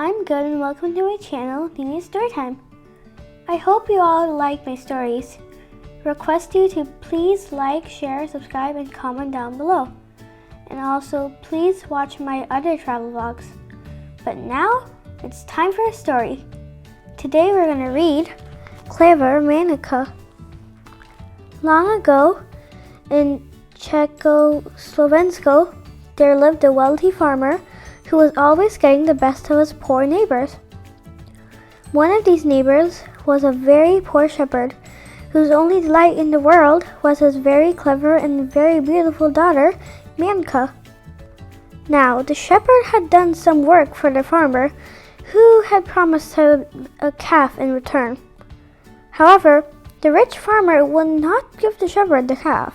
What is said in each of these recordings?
I'm good and welcome to my channel, Nini's Storytime. I hope you all like my stories. Request you to please like, share, subscribe, and comment down below. And also, please watch my other travel vlogs. But now, it's time for a story. Today we're going to read Clever Manka. Long ago, in Czechoslovakia, there lived a wealthy farmer who was always getting the best of his poor neighbors. One of these neighbors was a very poor shepherd, whose only delight in the world was his very clever and very beautiful daughter, Manka. Now, the shepherd had done some work for the farmer, who had promised him a calf in return. However, the rich farmer would not give the shepherd the calf.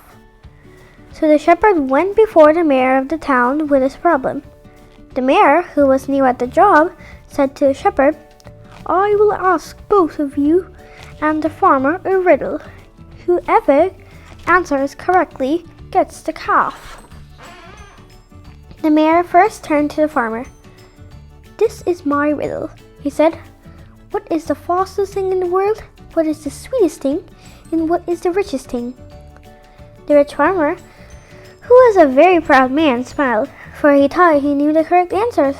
So the shepherd went before the mayor of the town with his problem. The mayor, who was new at the job, said to the shepherd, "I will ask both of you and the farmer a riddle. Whoever answers correctly gets the calf." The mayor first turned to the farmer. "This is my riddle," he said. "What is the fastest thing in the world? What is the sweetest thing? And what is the richest thing?" The rich farmer, who was a very proud man, smiled, for he thought he knew the correct answers.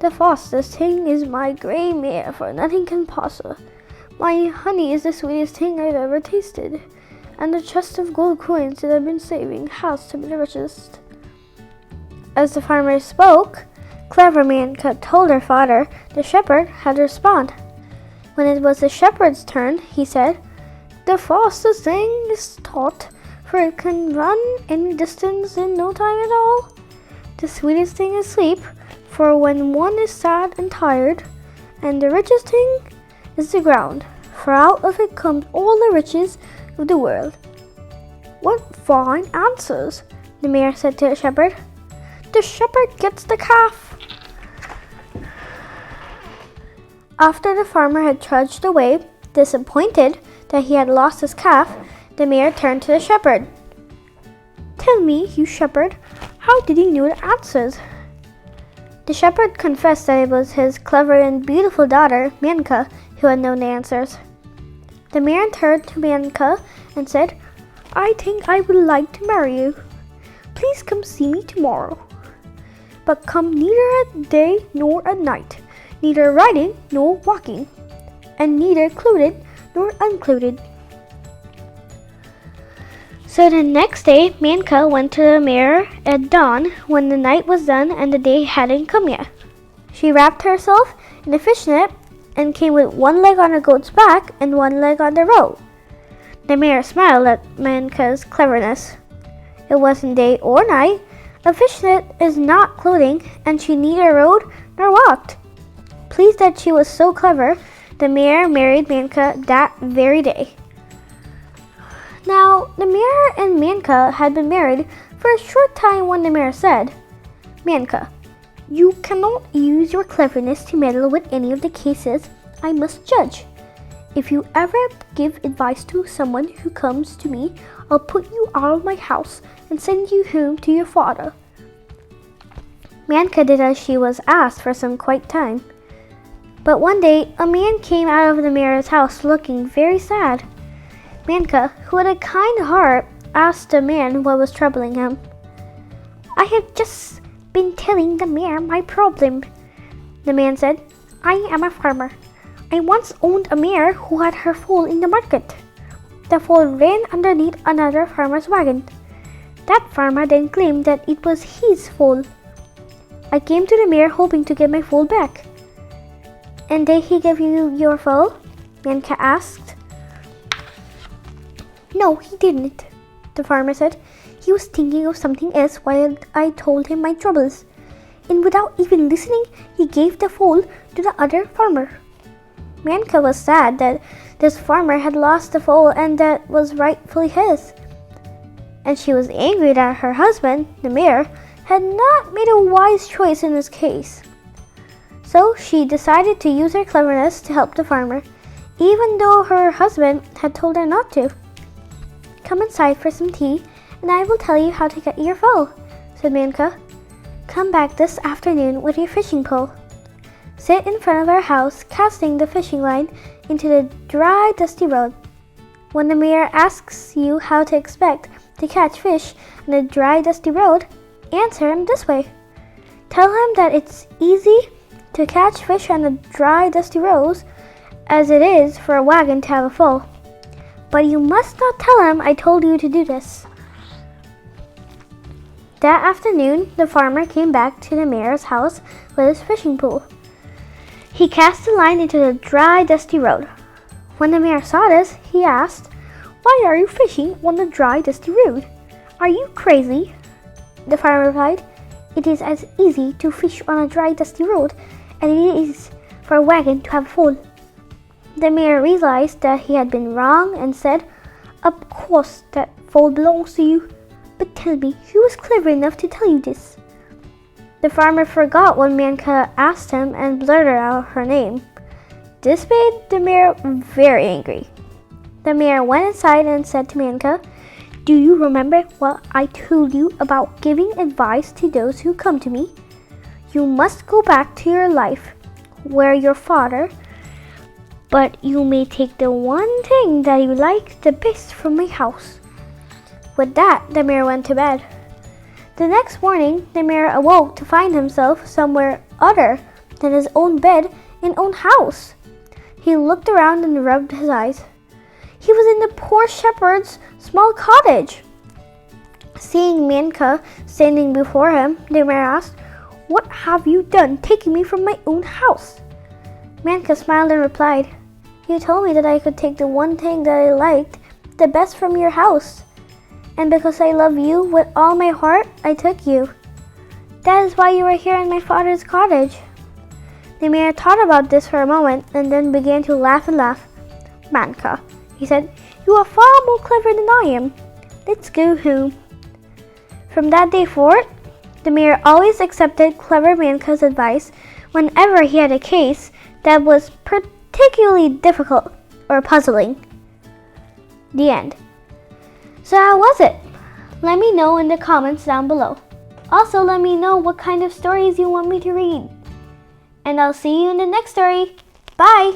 "The fastest thing is my gray mare, for nothing can pass her. My honey is the sweetest thing I've ever tasted, and the chest of gold coins that I've been saving has to be the richest." As the farmer spoke, Clever Manka told her father the shepherd had to respond. When it was the shepherd's turn, he said, "The fastest thing is thought, for it can run any distance in no time at all. The sweetest thing is sleep, for when one is sad and tired. And the richest thing is the ground, for out of it comes all the riches of the world." "What fine answers," the mayor said to the shepherd. "The shepherd gets the calf." After the farmer had trudged away, disappointed that he had lost his calf, the mayor turned to the shepherd. "Tell me, you shepherd, how did you know the answers?" The shepherd confessed that it was his clever and beautiful daughter, Manka, who had known the answers. The mayor turned to Manka and said, "I think I would like to marry you. Please come see me tomorrow. But come neither at day nor at night, neither riding nor walking, and neither clothed nor unclothed." So the next day, Manka went to the mayor at dawn when the night was done and the day hadn't come yet. She wrapped herself in a fishnet and came with one leg on a goat's back and one leg on the road. The mayor smiled at Manka's cleverness. It wasn't day or night. A fishnet is not clothing, and she neither rode nor walked. Pleased that she was so clever, the mayor married Manka that very day. Now, the mayor and Manka had been married for a short time when the mayor said, "Manka, you cannot use your cleverness to meddle with any of the cases I must judge. If you ever give advice to someone who comes to me, I'll put you out of my house and send you home to your father." Manka did as she was asked for some quiet time. But one day, a man came out of the mayor's house looking very sad. Manka, who had a kind heart, asked the man what was troubling him. "I have just been telling the mayor my problem," the man said. "I am a farmer. I once owned a mare who had her foal in the market. The foal ran underneath another farmer's wagon. That farmer then claimed that it was his foal. I came to the mayor hoping to get my foal back." "And did he give you your foal?" Manka asked. "No, he didn't," the farmer said. "He was thinking of something else while I told him my troubles. And without even listening, he gave the foal to the other farmer." Manka was sad that this farmer had lost the foal and that was rightfully his. And she was angry that her husband, the mayor, had not made a wise choice in this case. So she decided to use her cleverness to help the farmer, even though her husband had told her not to. "Come inside for some tea, and I will tell you how to get your foal," said Manka. "Come back this afternoon with your fishing pole." sit in front of our house, casting the fishing line into the dry, dusty road. When the mayor asks you how to expect to catch fish on a dry, dusty road, answer him this way. Tell him that it's easy to catch fish on a dry, dusty road as it is for a wagon to have a full. But you must not tell him I told you to do this. That afternoon, the farmer came back to the mayor's house with his fishing pole. He cast the line into the dry, dusty road. When the mayor saw this, he asked, "Why are you fishing on the dry, dusty road? Are you crazy?" The farmer replied, "It is as easy to fish on a dry, dusty road as it is for a wagon to have full." The mayor realized that he had been wrong and said, "Of course that full belongs to you. But tell me, who was clever enough to tell you this?" The farmer forgot what Manka asked him and blurted out her name. This made the mayor very angry. The mayor went inside and said to Manka, "Do you remember what I told you about giving advice to those who come to me? You must go back to your life where your father, but you may take the one thing that you like the best from my house." With that, the mayor went to bed. The next morning, the mayor awoke to find himself somewhere other than his own bed and own house. He looked around and rubbed his eyes. He was in the poor shepherd's small cottage. Seeing Manka standing before him, the mayor asked, "What have you done taking me from my own house?" Manka smiled and replied, "You told me that I could take the one thing that I liked the best from your house. And because I love you with all my heart, I took you. That is why you are here in my father's cottage." The mayor thought about this for a moment and then began to laugh and laugh. "Manka," he said, "you are far more clever than I am. Let's go home." From that day forward, the mayor always accepted clever Manka's advice whenever he had a case that was particularly difficult or puzzling. The end. So how was it? Let me know in the comments down below. Also, let me know what kind of stories you want me to read. And I'll see you in the next story. Bye!